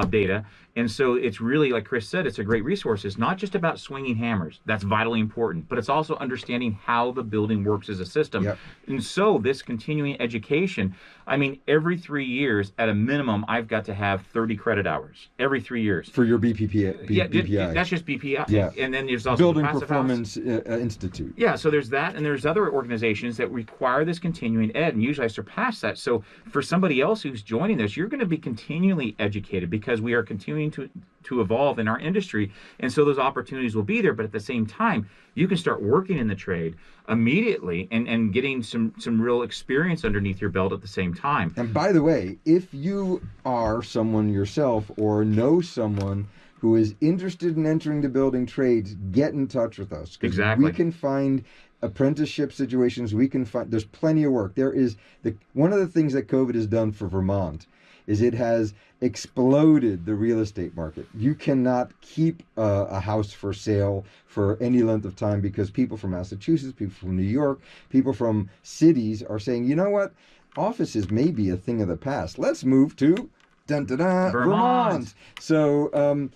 data. And so it's really, like Chris said, it's a great resource. It's not just about swinging hammers. That's vitally important. But it's also understanding how the building works as a system. Yep. And so this continuing education, I mean, every 3 years, at a minimum, I've got to have 30 credit hours. Every 3 years. For your BPI. Yeah, that's just BPI. Yeah. And then there's also Building the Performance Institute. Yeah, so there's that, and there's other organizations that require this continuing ed, and usually I surpass that. So for somebody else who's joining this, you're going to be continually educated because we are continuing to evolve in our industry, and so those opportunities will be there. But at the same time, you can start working in the trade immediately and getting some real experience underneath your belt at the same time. And by the way, if you are someone yourself or know someone who is interested in entering the building trades, get in touch with us. Exactly. We can find apprenticeship situations. We can find, there's plenty of work. There is one of the things that COVID has done for Vermont is it has exploded the real estate market. You cannot keep a house for sale for any length of time because people from Massachusetts, people from New York, people from cities are saying, you know what, offices may be a thing of the past. Let's move to Vermont. So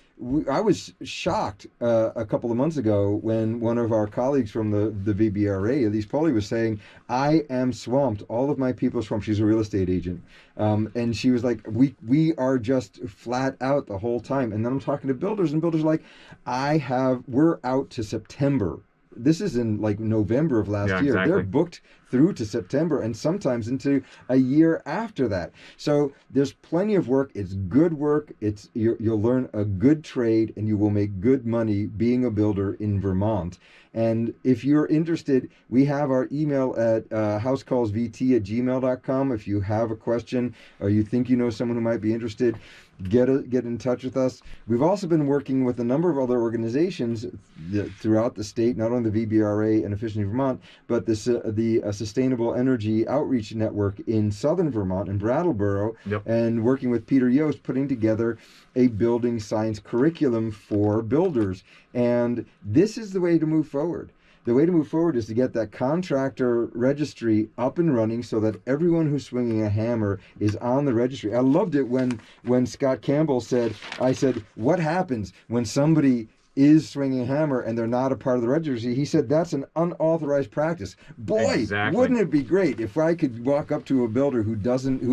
I was shocked a couple of months ago when one of our colleagues from the VBRA, Elise Polly, was saying, I am swamped. All of my people are swamped. She's a real estate agent. And she was like, we are just flat out the whole time. And then I'm talking to builders, and builders are like, we're out to September. This is in like November of last year. Exactly. They're booked through to September and sometimes into a year after that. So there's plenty of work. It's good work. You'll learn a good trade and you will make good money being a builder in Vermont. And if you're interested, we have our email at housecallsvt@gmail.com. If you have a question or you think you know someone who might be interested, get in touch with us. We've also been working with a number of other organizations throughout the state, not only the VBRA and Efficiency Vermont, but the Sustainable Energy Outreach Network in southern Vermont, in Brattleboro, and working with Peter Yost, putting together a building science curriculum for builders. And this is the way to move forward. The way to move forward is to get that contractor registry up and running so that everyone who's swinging a hammer is on the registry. I loved it when Scott Campbell said, what happens when somebody is swinging a hammer and they're not a part of the registry? He said that's an unauthorized practice. Boy, wouldn't it be great if I could walk up to a builder who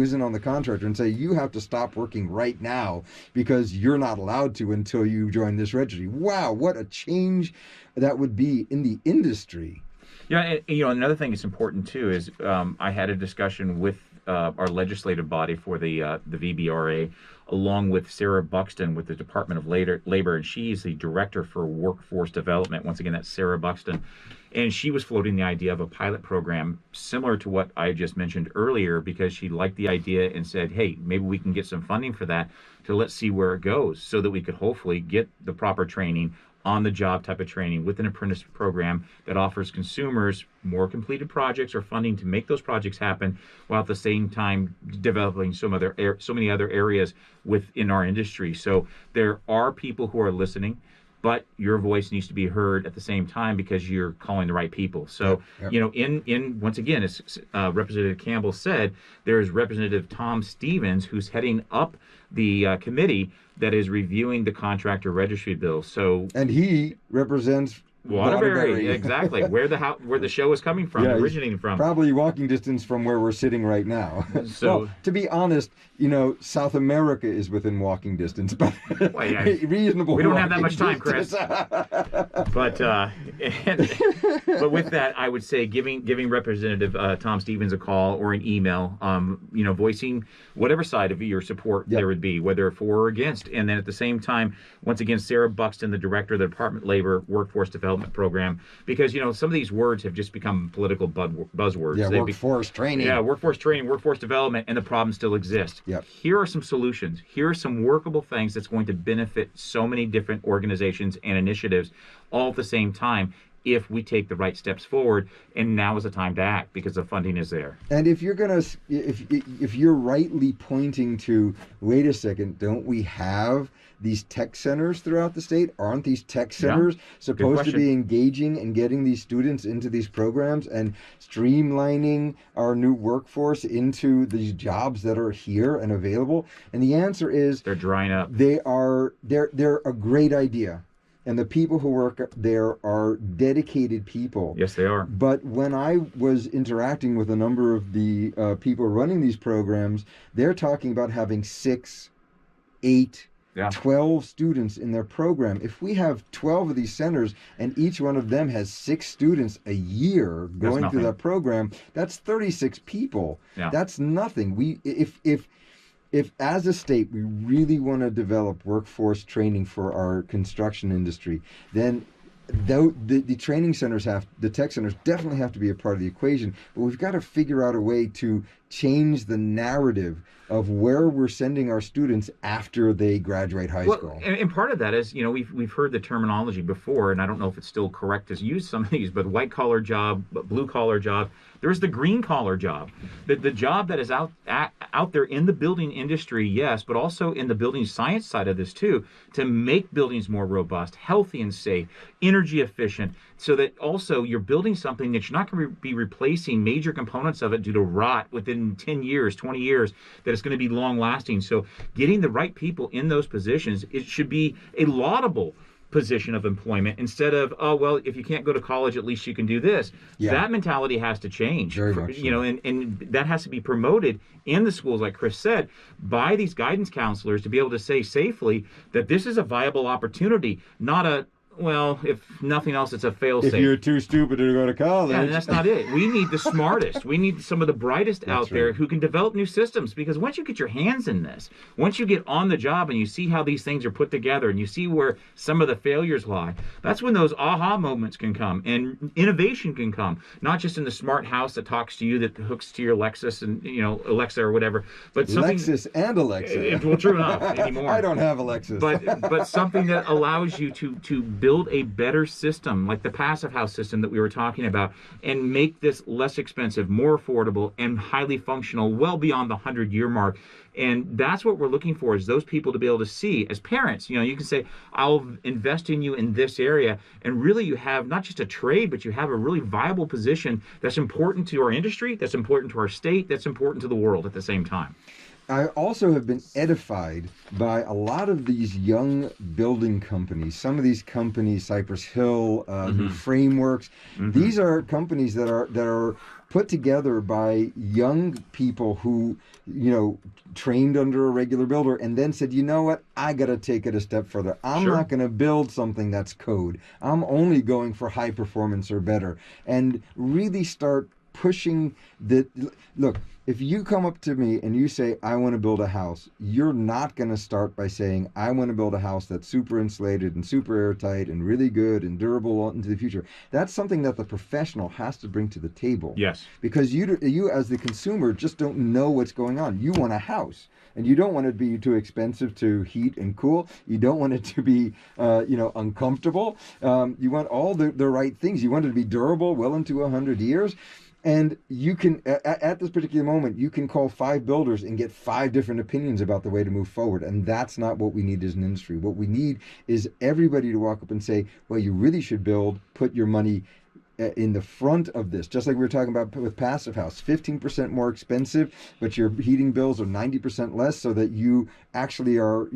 isn't on the contractor and say, you have to stop working right now because you're not allowed to until you join this registry. Wow, what a change that would be in the industry. Yeah, and, another thing that's important too is I had a discussion with our legislative body for the VBRA, along with Sarah Buxton with the Department of Labor, and she's the Director for Workforce Development. Once again, that's Sarah Buxton. And she was floating the idea of a pilot program similar to what I just mentioned earlier, because she liked the idea and said, hey, maybe we can get some funding for that to let's see where it goes so that we could hopefully get the proper training, on-the-job type of training with an apprentice program that offers consumers more completed projects or funding to make those projects happen, while at the same time developing so many other areas within our industry. So there are people who are listening, but your voice needs to be heard at the same time because you're calling the right people. So, in once again, as Representative Campbell said, there's Representative Tom Stevens, who's heading up the committee that is reviewing the contractor registry bill. So, and he represents Waterbury, exactly, where the show is coming from, originating from. Probably walking distance from where we're sitting right now. So, well, to be honest, South America is within walking distance, but reasonable. We don't have that much time, Chris. But with that, I would say giving Representative Tom Stevens a call or an email, voicing whatever side of your support there would be, whether for or against, and then at the same time, once again, Sarah Buxton, the Director of the Department of Labor Workforce Development Program, because some of these words have just become political buzzwords. Yeah, workforce training. Yeah, workforce training, workforce development, and the problems still exist. Yep. Here are some solutions. Here are some workable things that's going to benefit so many different organizations and initiatives all at the same time if we take the right steps forward, and now is the time to act because the funding is there. And if you're rightly pointing to, wait a second, don't we have these tech centers throughout the state? Aren't these tech centers supposed to be engaging and getting these students into these programs and streamlining our new workforce into these jobs that are here and available? And the answer is they're drying up. They're a great idea. And the people who work there are dedicated people. Yes, they are. But when I was interacting with a number of the people running these programs, they're talking about having 6, 8, 12 students in their program. If we have 12 of these centers and each one of them has 6 students a year going through that program, that's 36 people. Yeah. That's nothing. If as a state we really want to develop workforce training for our construction industry, then though the training centers the tech centers definitely have to be a part of the equation, but we've got to figure out a way to change the narrative of where we're sending our students after they graduate high school. And part of that is, we've heard the terminology before, and I don't know if it's still correct to use some of these, but white collar job, blue collar job. There's the green collar job, the job that is out there in the building industry, yes, but also in the building science side of this too, to make buildings more robust, healthy and safe, energy efficient, so that also you're building something that you're not going to be replacing major components of it due to rot within 10 years, 20 years, that it's going to be long lasting. So getting the right people in those positions, it should be a laudable position of employment instead of, oh, well, if you can't go to college, at least you can do this. Yeah. That mentality has to change. Very much so. And that has to be promoted in the schools, like Chris said, by these guidance counselors to be able to say safely that this is a viable opportunity, not a, well, if nothing else, it's a fail-safe. If you're too stupid to go to college. Yeah, that's not it. We need the smartest. We need some of the brightest out there who can develop new systems, because once you get your hands in this, once you get on the job and you see how these things are put together and you see where some of the failures lie, that's when those aha moments can come and innovation can come, not just in the smart house that talks to you, that hooks to your Lexus and, Alexa or whatever, but something... Lexus and Alexa. Well, true enough, anymore. I don't have a Lexus. But something that allows you to build a better system, like the passive house system that we were talking about, and make this less expensive, more affordable, and highly functional, well beyond the 100-year mark. And that's what we're looking for, is those people to be able to see as parents. You can say, I'll invest in you in this area, and really you have not just a trade, but you have a really viable position that's important to our industry, that's important to our state, that's important to the world at the same time. I also have been edified by a lot of these young building companies. Some of these companies, Cypress Hill, New Frameworks. These are companies that are put together by young people who, trained under a regular builder and then said, you know what, I got to take it a step further. I'm not going to build something that's code. I'm only going for high performance or better, and really start pushing look. If you come up to me and you say, I want to build a house, you're not going to start by saying, I want to build a house that's super insulated and super airtight and really good and durable into the future. That's something that the professional has to bring to the table. Yes. Because you as the consumer just don't know what's going on. You want a house. And you don't want it to be too expensive to heat and cool. You don't want it to be, uncomfortable. You want all the right things. You want it to be durable well into 100 years. And you can, at this particular moment, you can call 5 builders and get 5 different opinions about the way to move forward. And that's not what we need as an industry. What we need is everybody to walk up and say, well, you really should put your money in the front of this, just like we were talking about with Passive House, 15% more expensive, but your heating bills are 90% less, so that you actually are,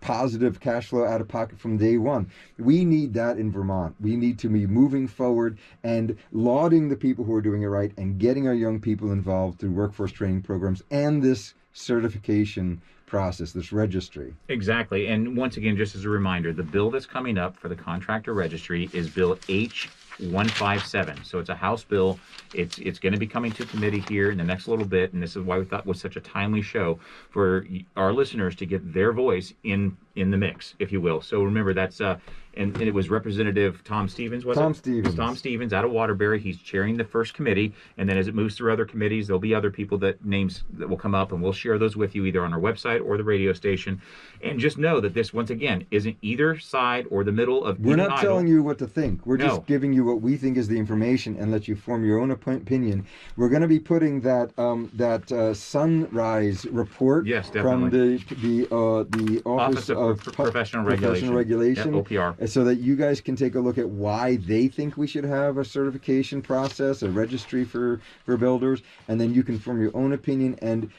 positive cash flow out of pocket from day one. We need that in Vermont. We need to be moving forward and lauding the people who are doing it right and getting our young people involved through workforce training programs and this certification process, this registry. Exactly. And once again, just as a reminder, the bill that's coming up for the Contractor Registry is Bill H157. So it's a House bill. It's going to be coming to committee here in the next little bit, and this is why we thought it was such a timely show for our listeners to get their voice in the mix, if you will. So remember, that's and it was Representative Tom Stevens, Tom Stevens. Tom Stevens out of Waterbury. He's chairing the first committee, and then as it moves through other committees, there'll be other people names that will come up, and we'll share those with you either on our website or the radio station. And just know that this, once again, isn't either side or the middle of. We're not telling you what to think. We're just giving you what we think is the information and let you form your own opinion. We're going to be putting that Sunrise report from the Office of Professional Regulation, OPR. So that you guys can take a look at why they think we should have a certification process, a registry for builders, and then you can form your own opinion and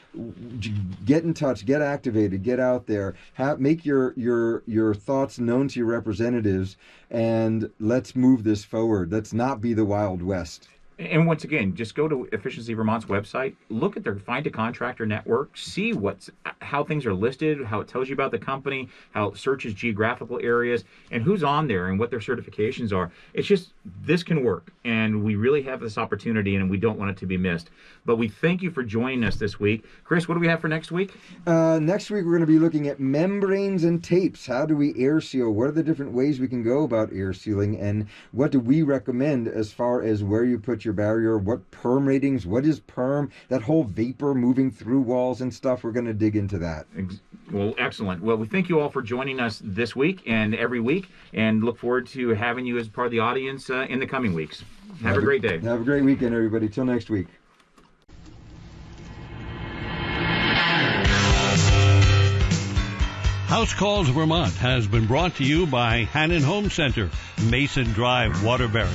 get in touch, get activated, get out there, make your thoughts known to your representatives, and let's move this forward. Let's not be the Wild West. And once again, just go to Efficiency Vermont's website, look at their Find a Contractor network, see how things are listed, how it tells you about the company, how it searches geographical areas, and who's on there and what their certifications are. It's just, this can work, and we really have this opportunity, and we don't want it to be missed. But we thank you for joining us this week. Chris, what do we have for next week? Next week, we're going to be looking at membranes and tapes. How do we air seal? What are the different ways we can go about air sealing? And what do we recommend as far as where you put your barrier? What perm ratings? What is perm? That whole vapor moving through walls and stuff. We're going to dig into that. Well, excellent. Well, we thank you all for joining us this week and every week, and look forward to having you as part of the audience in the coming weeks. Have a great day. Have a great weekend, everybody. Till next week. House Calls Vermont has been brought to you by Hannon Home Center, Mason Drive, Waterbury.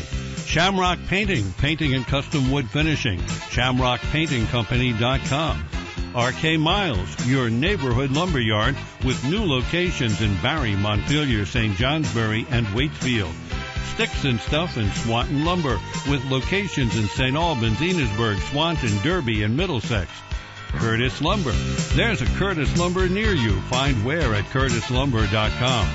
Shamrock Painting, painting and custom wood finishing, shamrockpaintingcompany.com. RK Miles, your neighborhood lumberyard with new locations in Barry, Montpelier, St. Johnsbury, and Waitsfield. Sticks and Stuff and Swanton Lumber with locations in St. Albans, Enosburg, Swanton, Derby, and Middlesex. Curtis Lumber. There's a Curtis Lumber near you. Find where at curtislumber.com.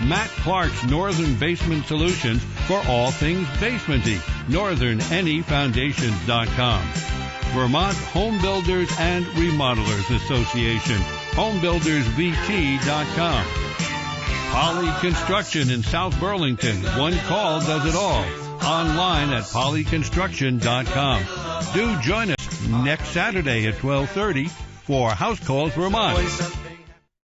Matt Clark's Northern Basement Solutions for all things basementy. NorthernNEFoundations.com. Vermont Homebuilders and Remodelers Association. HomebuildersVT.com. Poly Construction in South Burlington. One call does it all. Online at polyconstruction.com. Do join us next Saturday at 12:30 for House Calls Vermont.